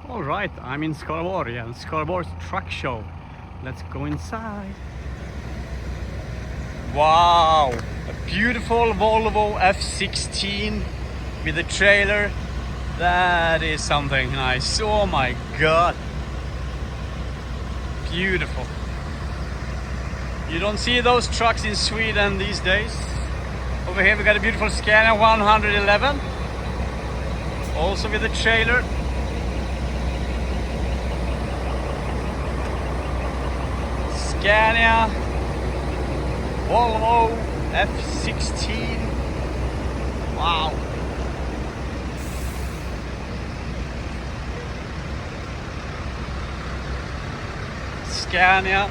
All right, I'm in Skaraborg and Skaraborg Truckshow. Let's go inside. Wow, a beautiful Volvo F16 with a trailer. That is something nice. Oh my god. Beautiful. You don't see those trucks in Sweden these days. Over here we got a beautiful Scania 111. Also with a trailer. Scania Volvo F16. Wow. Scania.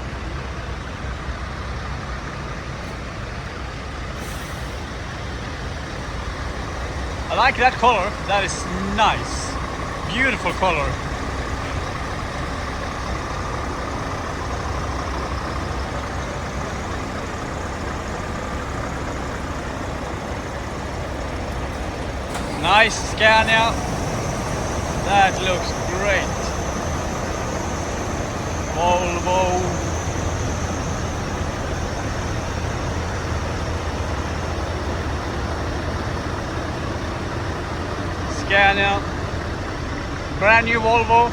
I like that color. That is nice. Beautiful color. Nice Scania. That looks great. Volvo. Scania. Brand new Volvo.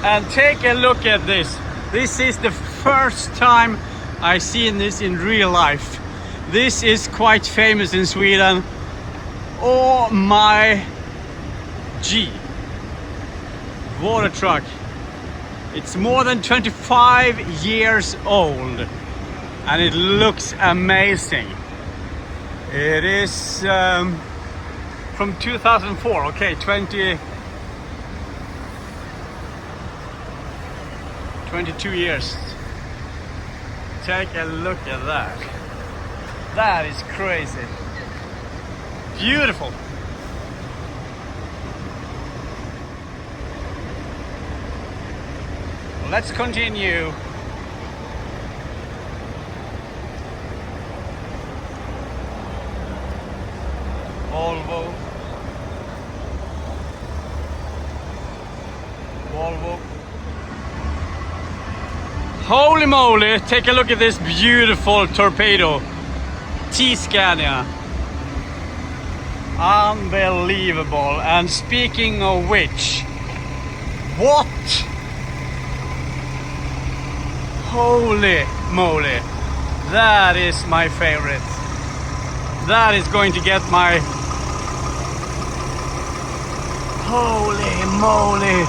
And take a look at this. This is the first time I've seen this in real life. This is quite famous in Sweden. Oh my G. Water truck. It's more than 25 years old and it looks amazing. It is from 2004. Okay, 22 years. Take a look at that. That is crazy. Beautiful. Let's continue. Volvo. Holy moly, take a look at this beautiful torpedo. Scania. Unbelievable. And speaking of which, what? Holy moly. That is my favorite. That is going to get my... Holy moly.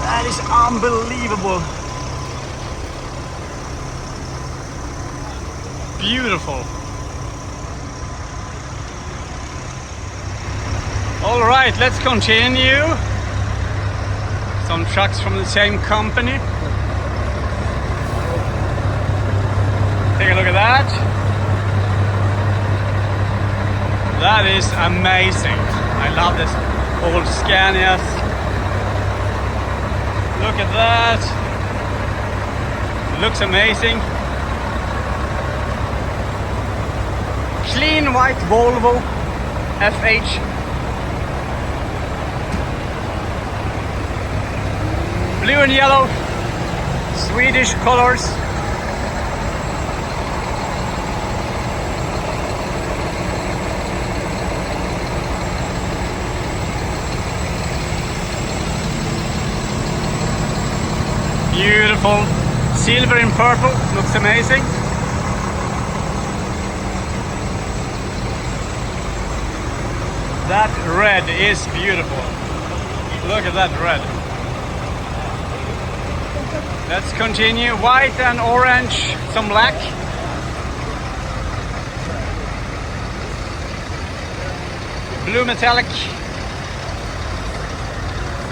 That is unbelievable. Beautiful. All right, let's continue. Some trucks from the same company. Take a look at that. That is amazing. I love this old Scanias. Look at that. Looks amazing. Clean white Volvo FH. Blue and yellow. Swedish colors. Beautiful. Silver and purple. Looks amazing. That red is beautiful. Look at that red. Let's continue. White and orange. Some black. Blue metallic.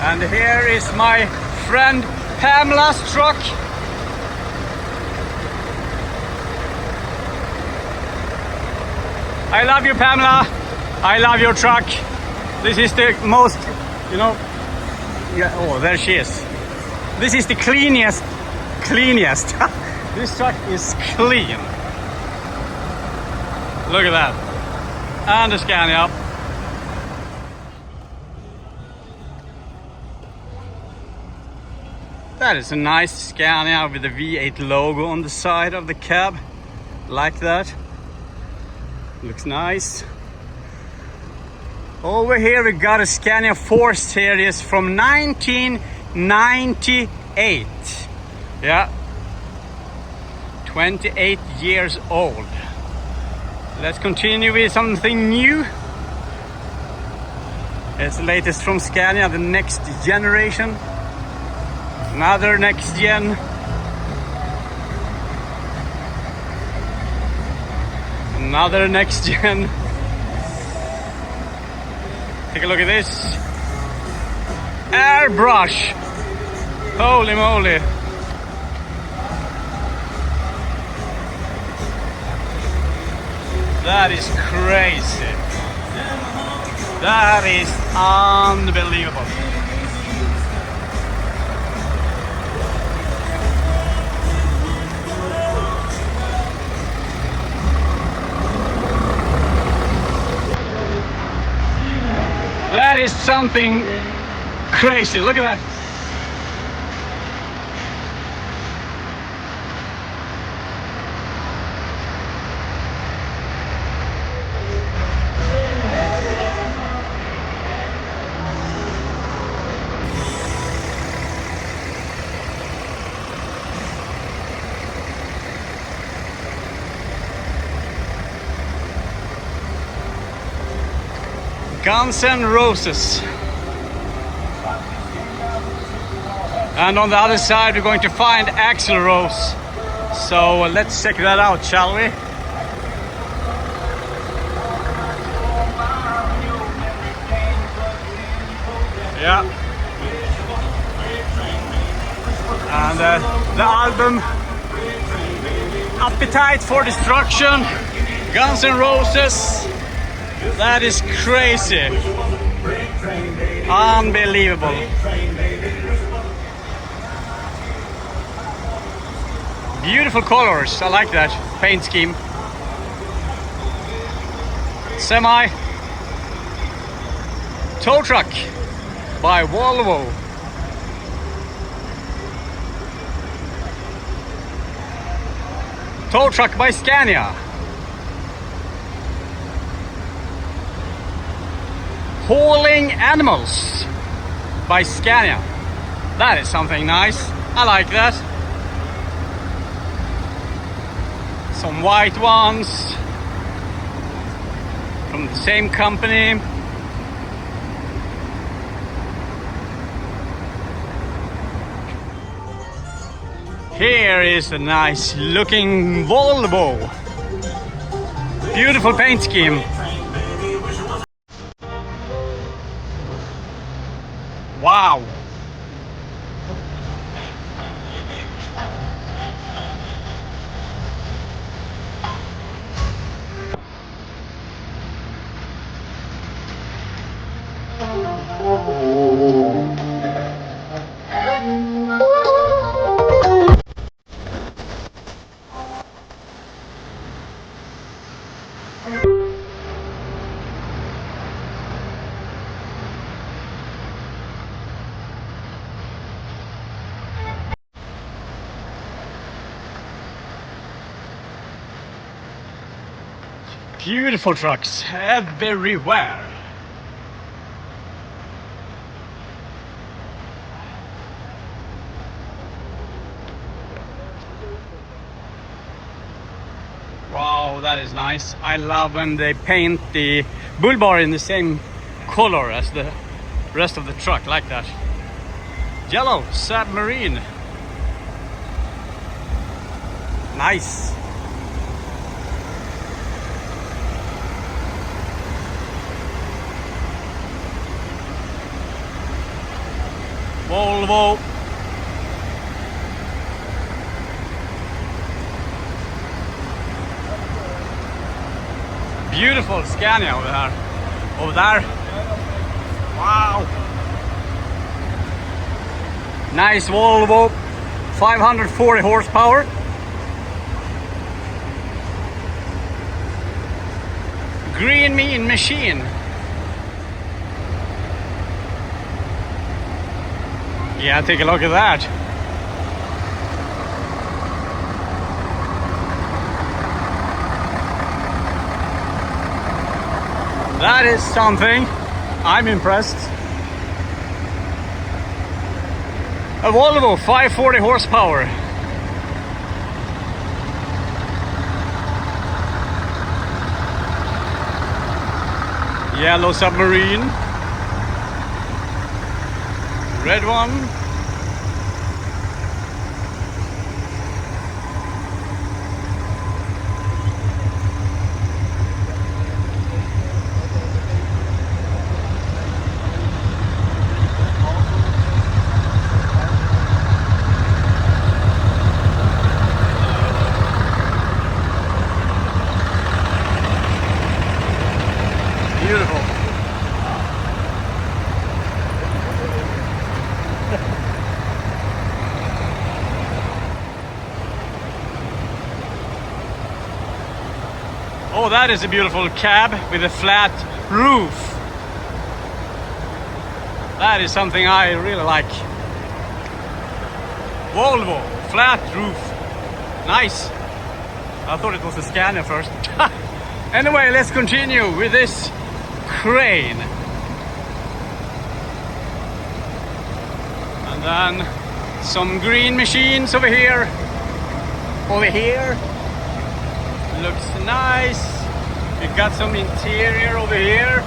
And here is my friend Pamela's truck. I love you, Pamela. I love your truck. This is the most, yeah, oh, there she is. This is the cleanest. This truck is clean. Look at that. And the Scania. That is a nice Scania with the V8 logo on the side of the cab, like that. Looks nice. Over here we got a Scania 4 Series from 1998. Yeah, 28 years old. Let's continue with something new. It's the latest from Scania, the next generation. Another next gen. Another next gen. Take a look at this. Airbrush. Holy moly. That is crazy. That is unbelievable. That is something crazy. Look at that. Guns N' Roses. And on the other side we're going to find Axl Rose. So let's check that out, shall we? Yeah. And the album Appetite for Destruction, Guns N' Roses. That is crazy. Unbelievable. Beautiful colors. I like that paint scheme. Semi tow truck by Volvo. Tow truck by Scania. Hauling Animals by Scania. That is something nice. I like that. Some white ones from the same company. Here is a nice looking Volvo. Beautiful paint scheme. Wow. Beautiful trucks everywhere. Wow, that is nice. I love when they paint the bull bar in the same color as the rest of the truck, like that. Yellow submarine. Nice. Volvo. Beautiful Scania over there. Over there. Wow. Nice Volvo. 540 horsepower. Green Mean Machine. Yeah, take a look at that. That is something. I'm impressed. A Volvo 540 horsepower. Yellow submarine. Red one. Beautiful. Oh, that is a beautiful cab with a flat roof. That is something I really like. Volvo, flat roof. Nice. I thought it was a Scania first. Anyway, let's continue with this crane. And then some green machines over here. Over here. Looks nice. We got some interior over here.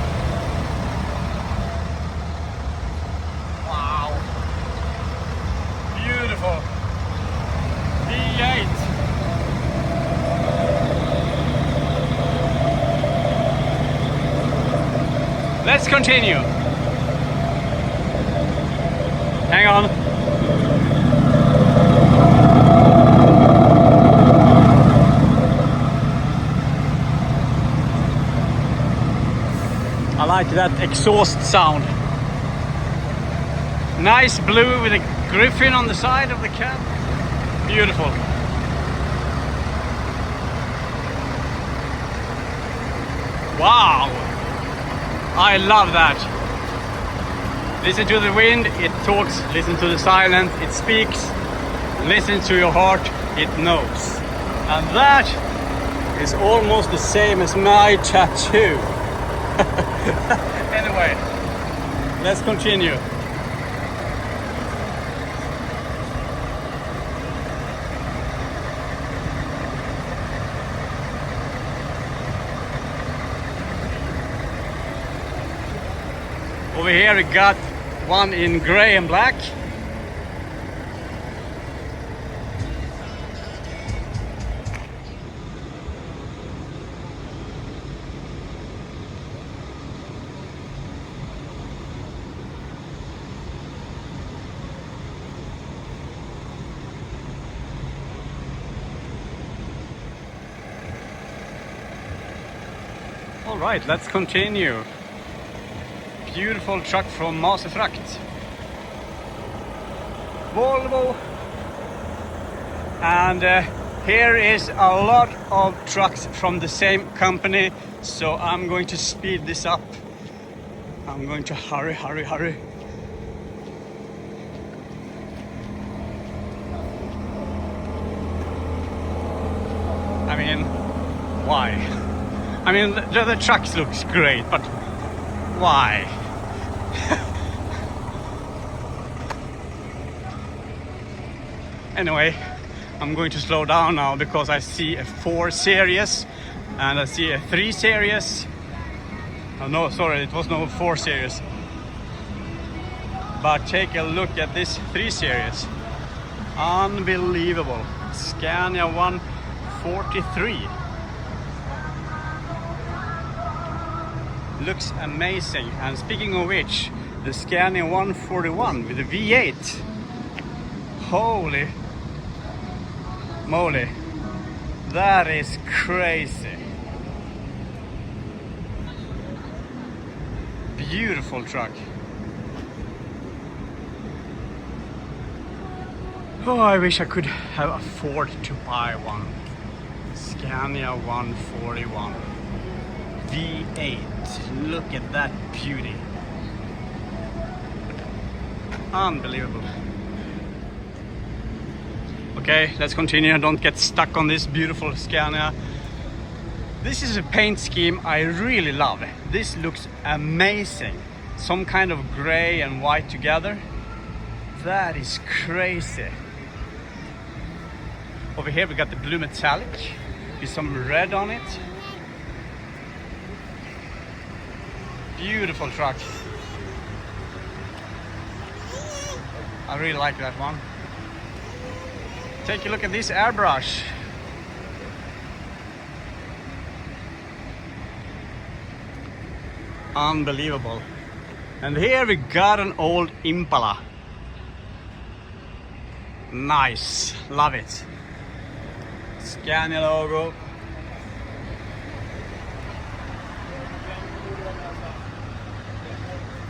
Wow. Beautiful. V8. Let's continue. Hang on. I like that exhaust sound. Nice blue with a griffin on the side of the cab. Beautiful. Wow. I love that. Listen to the wind, it talks. Listen to the silence, it speaks. Listen to your heart, it knows. And that is almost the same as my tattoo. Anyway, let's continue. Over here we got one in grey and black. All right, let's continue. Beautiful truck from Frakt. Volvo. And here is a lot of trucks from the same company, so I'm going to speed this up. I'm going to hurry. I mean, why? I mean, the trucks looks great, but why? Anyway, I'm going to slow down now because I see a 4 Series and I see a 3 Series. Oh no, sorry, it was no 4 Series. But take a look at this 3 Series. Unbelievable. Scania 143. Looks amazing. And speaking of which, the Scania 141 with the V8. Holy moly, that is crazy. Beautiful truck. Oh, I wish I could have afforded to buy one. Scania 141 V8. Look at that beauty. Unbelievable. Okay, let's continue. Don't get stuck on this beautiful Scania. This is a paint scheme I really love. This looks amazing. Some kind of gray and white together. That is crazy. Over here we got the blue metallic with some red on it. Beautiful truck. I really like that one. Take a look at this airbrush. Unbelievable. And here we got an old Impala. Nice, love it. Scania logo.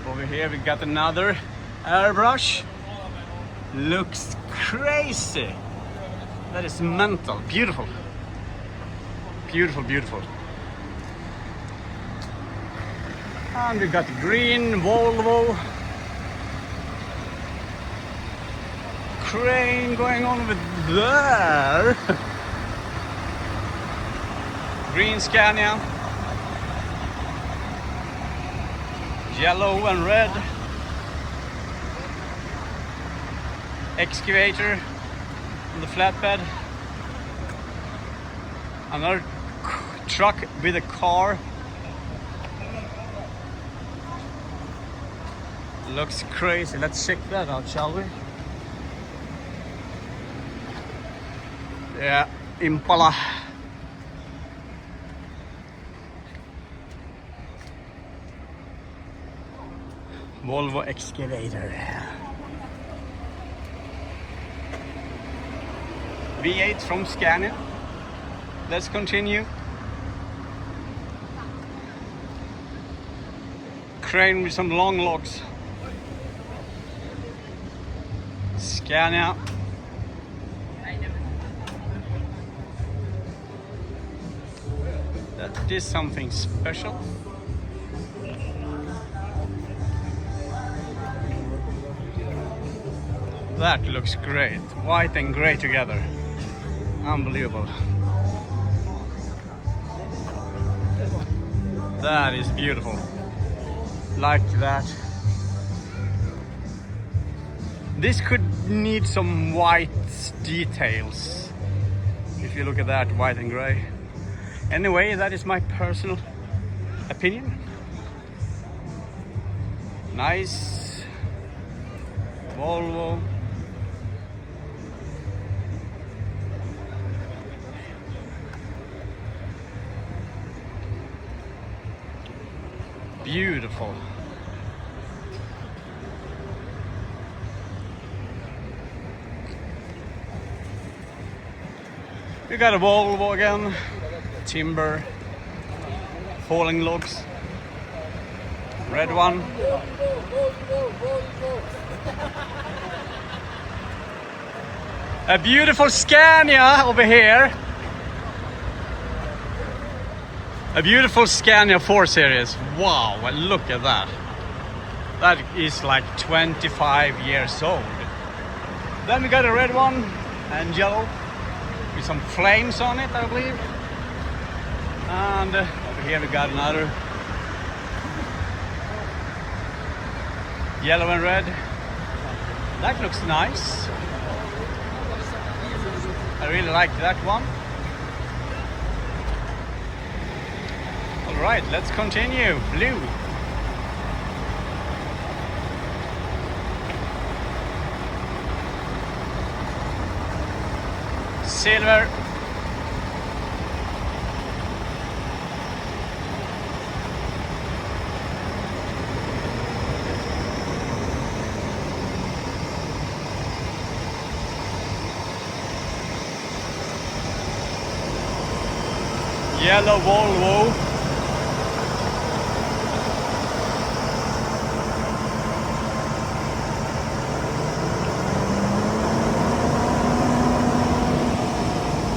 Over here we got another airbrush. Looks crazy. That is mental. Beautiful. Beautiful, beautiful. And we got the green Volvo. Crane going on over there. Green Scania. Yellow and red. Excavator on the flatbed. Another truck with a car. Looks crazy. Let's check that out, shall we? Yeah, Impala. Volvo excavator. V8 from Scania. Let's continue. Crane with some long logs. Scania. That is something special. That looks great. White and gray together. Unbelievable. That is beautiful. Like that. This could need some white details. If you look at that, white and gray. Anyway, that is my personal opinion. Nice Volvo. Beautiful. We got a Volvo again. Timber. Falling logs. Red one. A beautiful Scania over here. A beautiful Scania 4 Series. Wow, look at that. That is like 25 years old. Then we got a red one and yellow with some flames on it, I believe. And over here we got another yellow and red. That looks nice. I really like that one. All right, let's continue. Blue. Silver. Yellow Volvo.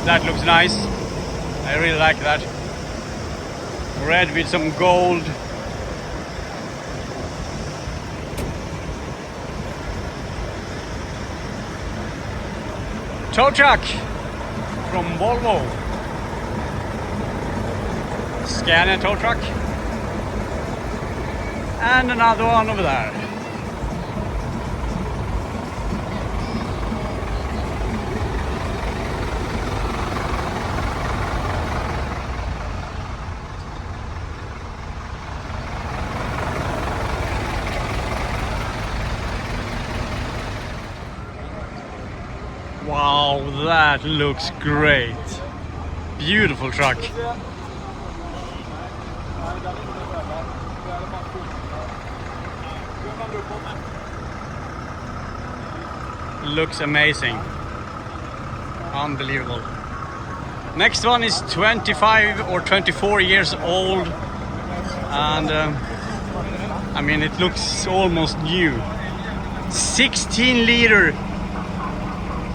That looks nice. I really like that. Red with some gold. Tow truck from Volvo. Scania tow truck. And another one over there. Wow, that looks great. Beautiful truck. Looks amazing. Unbelievable. Next one is 25 or 24 years old, and I mean, it looks almost new. 16-liter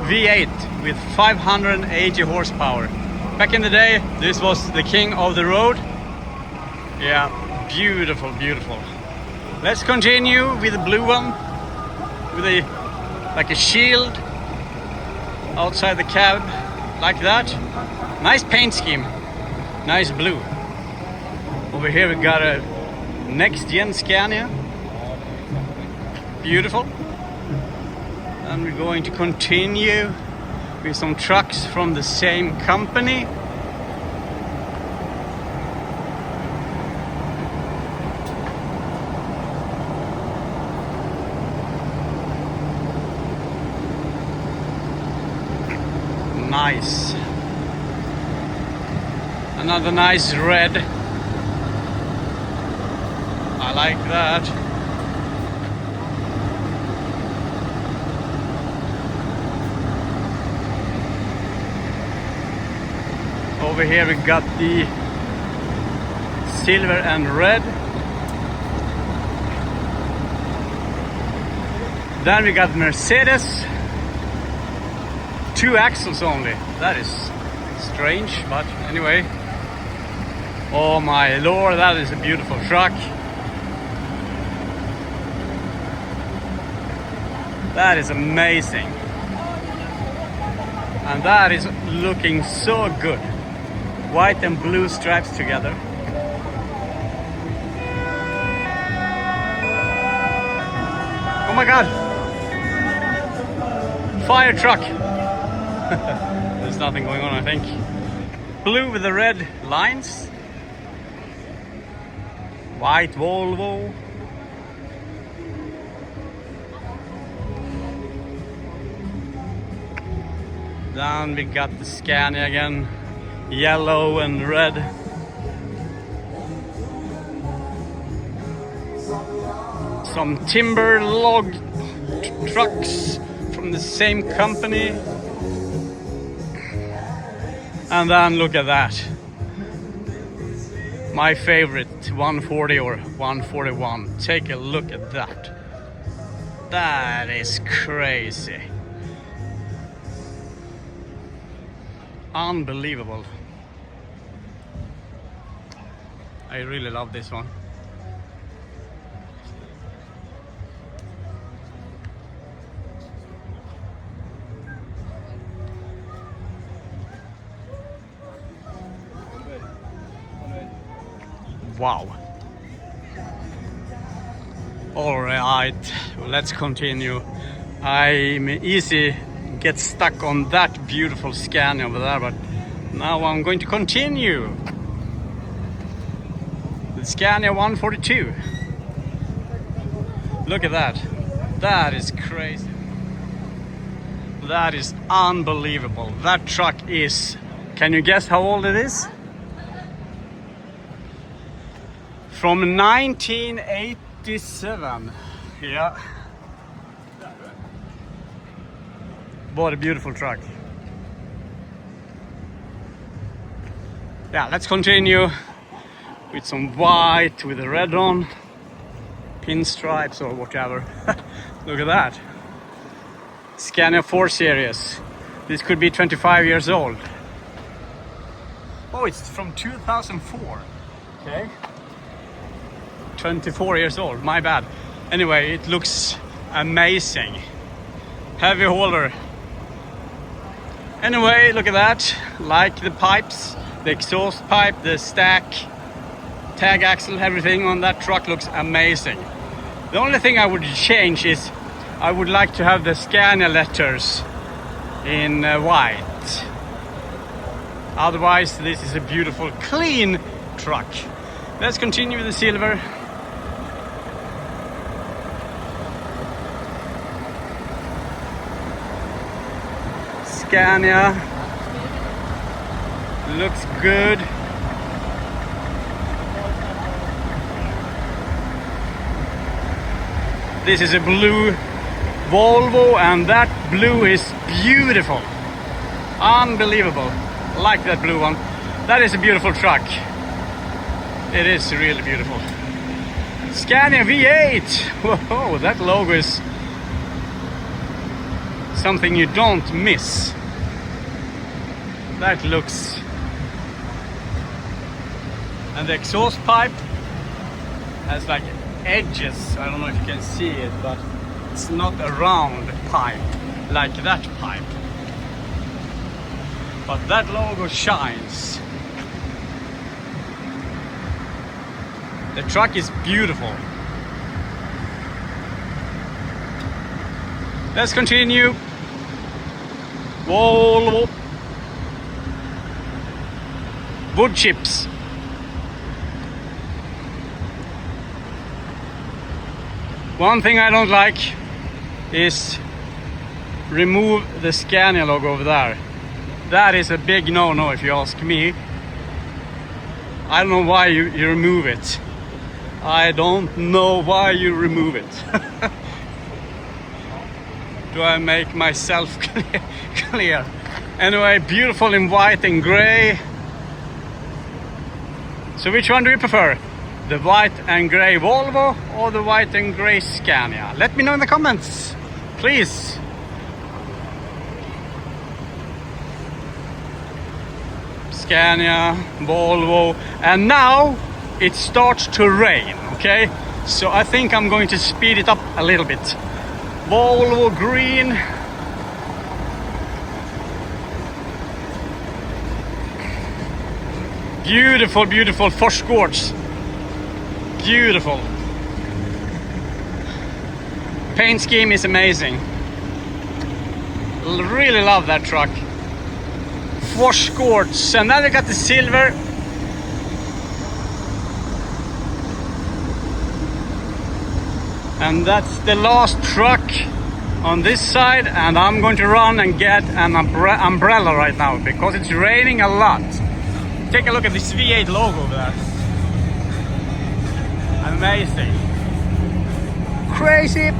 V8 with 580 horsepower. Back in the day, this was the king of the road. Yeah, beautiful, beautiful. Let's continue with the blue one, with like a shield outside the cab, like that. Nice paint scheme, nice blue. Over here we got a next-gen Scania. Beautiful. And we're going to continue with some trucks from the same company. Nice. Another nice red. I like that. Over here we got the silver and red. Then we got Mercedes. 2 axles only. That is strange, but anyway. Oh my lord, that is a beautiful truck. That is amazing. And that is looking so good. White and blue stripes together. Oh my god! Fire truck! There's nothing going on, I think. Blue with the red lines. White Volvo. Then we got the Scania again. Yellow and red. Some timber log trucks from the same company. And then look at that. My favorite 140 or 141. Take a look at that. That is crazy. Unbelievable. I really love this one. Wow. All right, let's continue. I'm easy get stuck on that beautiful Scania over there, but now I'm going to continue. The Scania 142. Look at that. That is crazy. That is unbelievable. That truck is, can you guess how old it is? From 1987. Yeah. What a beautiful truck. Yeah, let's continue with some white with the red on. Pinstripes or whatever. Look at that. Scania 4 Series. This could be 25 years old. Oh, it's from 2004. Okay. 24 years old, my bad. Anyway, it looks amazing. Heavy hauler. Anyway, look at that. Like the pipes, the exhaust pipe, the stack, tag axle, everything on that truck looks amazing. The only thing I would change is I would like to have the Scania letters in white. Otherwise, this is a beautiful, clean truck. Let's continue with the silver. Scania looks good. This is a blue Volvo, and that blue is beautiful. Unbelievable. I like that blue one. That is a beautiful truck. It is really beautiful. Scania V8. Whoa, that logo is something you don't miss. That looks... And the exhaust pipe has like edges. I don't know if you can see it, but it's not a round pipe like that pipe. But that logo shines. The truck is beautiful. Let's continue. Volvo. Wood chips. One thing I don't like is remove the Scania logo over there. That is a big no-no if you ask me. I don't know why you remove it. I don't know why you remove it. Do I make myself clear? Anyway, beautiful in white and gray. So which one do you prefer? The white and gray Volvo or the white and gray Scania? Let me know in the comments, please. Scania, Volvo, and now it starts to rain, okay? So I think I'm going to speed it up a little bit. Volvo green. Beautiful, beautiful Forsgårds. Beautiful. Paint scheme is amazing. Really love that truck. Forsgårds. And then we got the silver. And that's the last truck on this side, and I'm going to run and get an umbrella right now because it's raining a lot. Take a look at this V8 logo over there. Amazing. Crazy.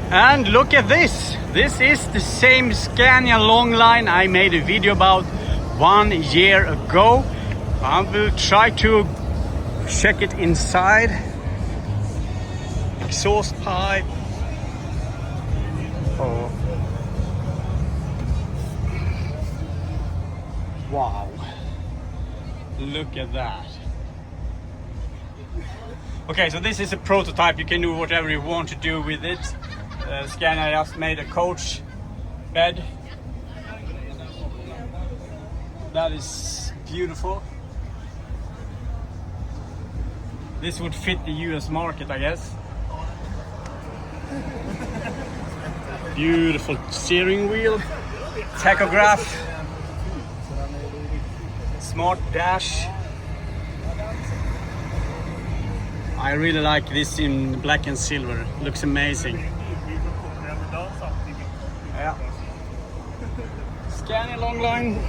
And look at this. This is the same Scania long line I made a video about 1 year ago. I will try to check it inside. Exhaust pipe. Oh. Wow. Look at that. Okay, so this is a prototype. You can do whatever you want to do with it. Scania just made a coach bed. That is beautiful. This would fit the US market, I guess. Beautiful steering wheel, tachograph, smart dash. I really like this in black and silver. Looks amazing. Yeah. Scania long line.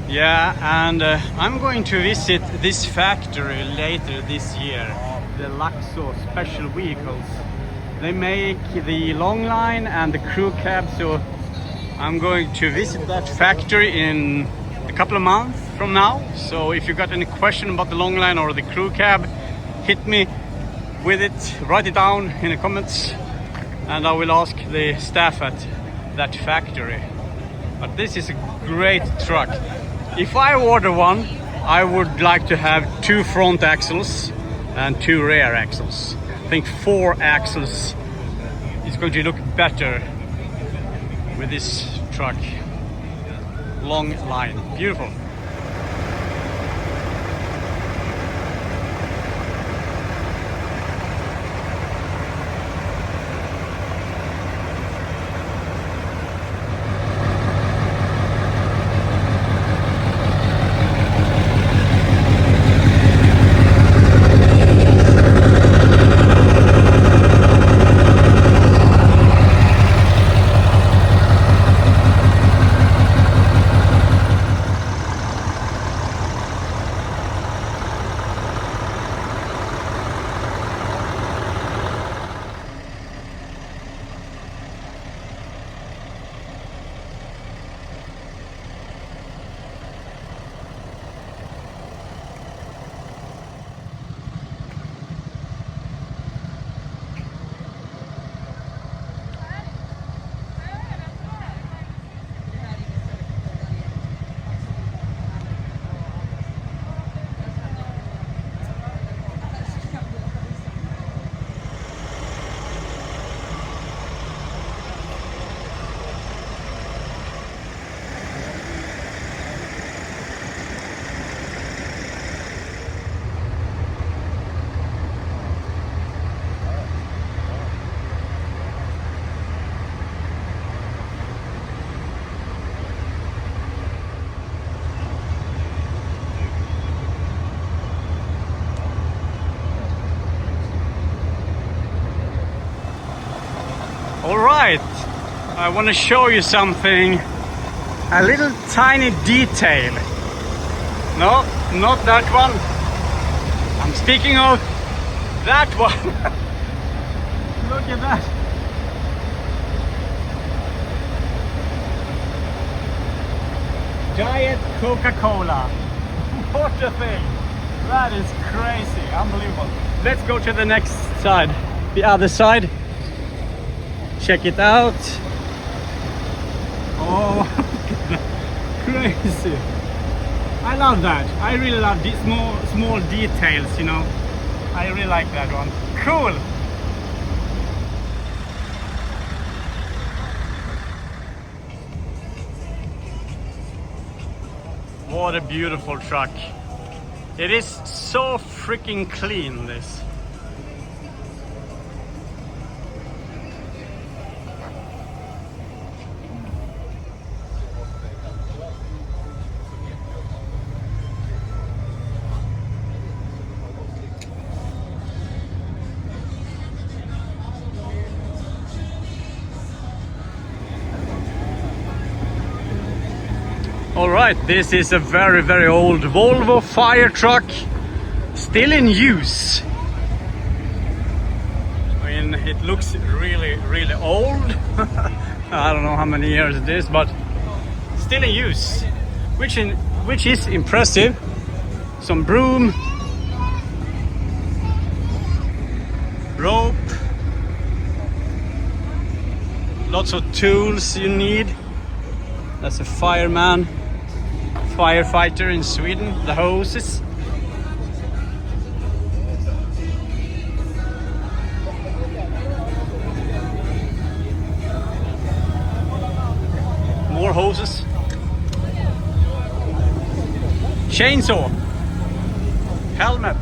Yeah, and I'm going to visit this factory later this year, the Laxo special vehicles. They make the long line and the crew cab, so I'm going to visit that factory in a couple of months from now. So if you got any question about the long line or the crew cab, hit me with it, write it down in the comments, and I will ask the staff at that factory. But this is a great truck. If I order one, I would like to have 2 front axles and 2 rear axles. I think 4 axles is going to look better with this truck. Long line, beautiful. Alright, I want to show you something, a little tiny detail. No, not that one. I'm speaking of that one. Look at that. Giant Coca-Cola. What a thing. That is crazy, unbelievable. Let's go to the next side, the other side. Check it out. Oh, crazy. I love that. I really love these small details, you know. I really like that one. Cool. What a beautiful truck. It is so freaking clean, this. Alright, this is a very, very old Volvo fire truck, still in use. I mean, it looks really, really old. I don't know how many years it is, but still in use, which is impressive. Some broom, rope, lots of tools you need. That's a fireman. Firefighter in Sweden, the hoses. More hoses. Chainsaw. Helmet.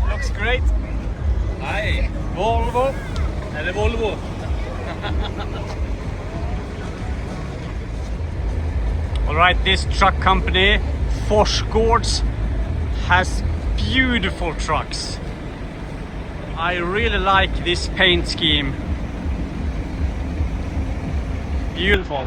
Looks great. Hi. Volvo. Eller Volvo. Alright, this truck company, Forsgårds, has beautiful trucks. I really like this paint scheme. Beautiful.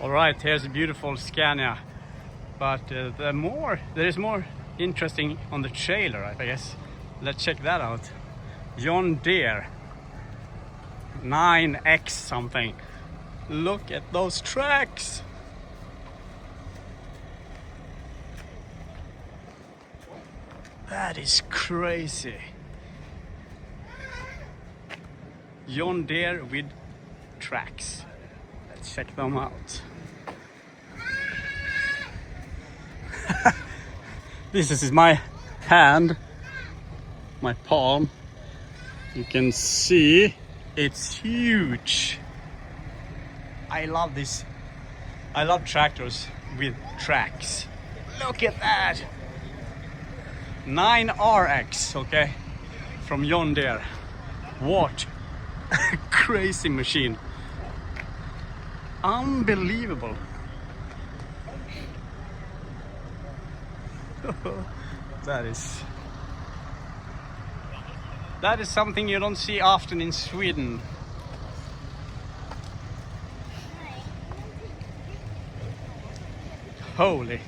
All right, here's a beautiful Scania, but there is more interesting on the trailer, I guess. Let's check that out. John Deere 9X something. Look at those tracks. That is crazy. John Deere with tracks. Let's check them out. This is my hand, my palm. You can see it's huge. I love this. I love tractors with tracks. Look at that. 9RX, okay, from John Deere. What a crazy machine. Unbelievable. That is something you don't see often in Sweden. Holy.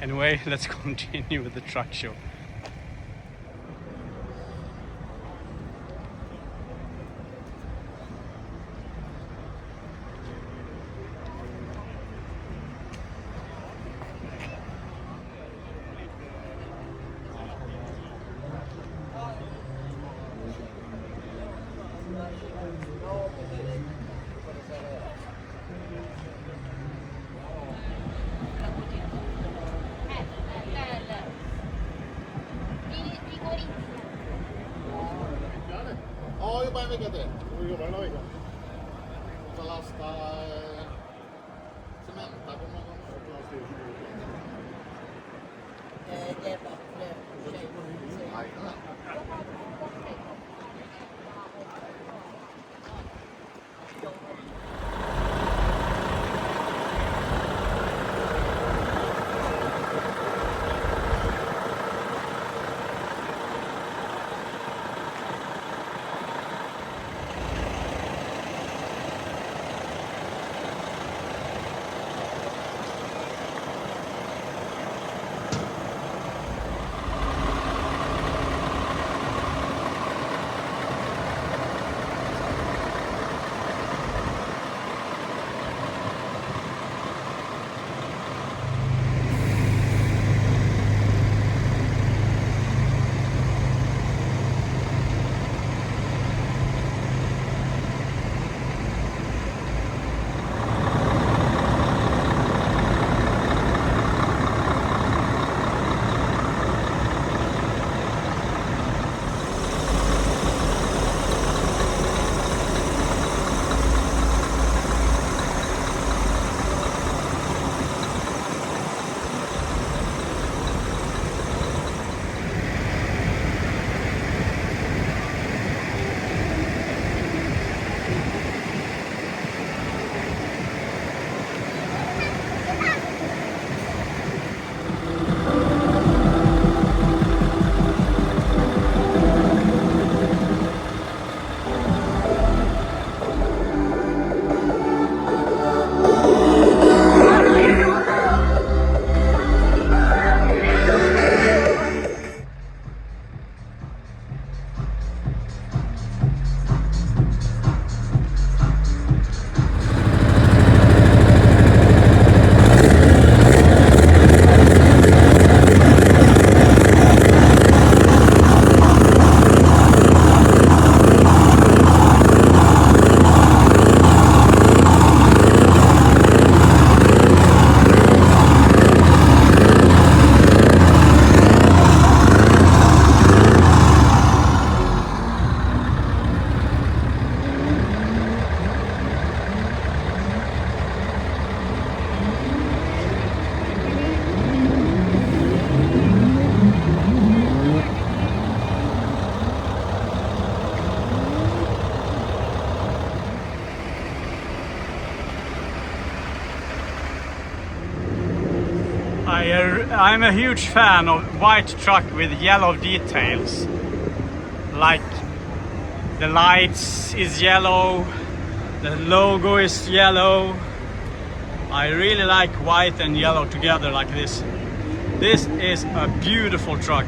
Anyway, let's continue with the truck show. Ja, jobbar en vecka till. Vi jobbar en vecka. Vi får lasta cementa på någon Det är bättre. I'm a huge fan of white truck with yellow details. Like the lights is yellow, The logo is yellow. I really like white and yellow together like this. This is a beautiful truck.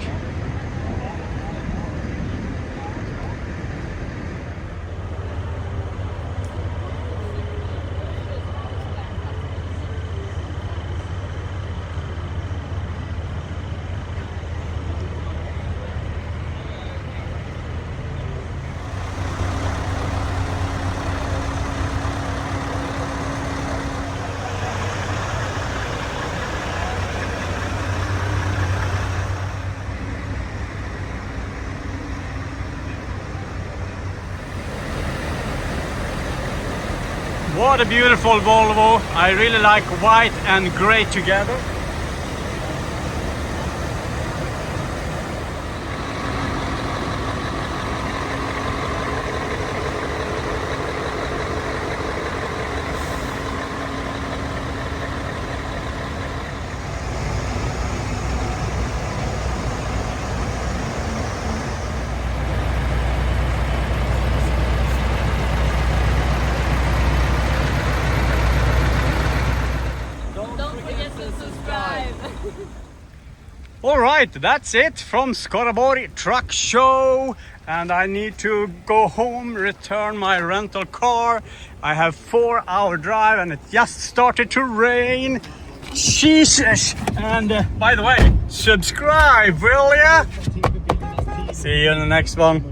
What a beautiful Volvo. I really like white and gray together. All right, that's it from Skaraborg Truckshow, and I need to go home, return my rental car. I have 4-hour drive and it just started to rain. Jesus! And by the way, subscribe, will ya? See you in the next one.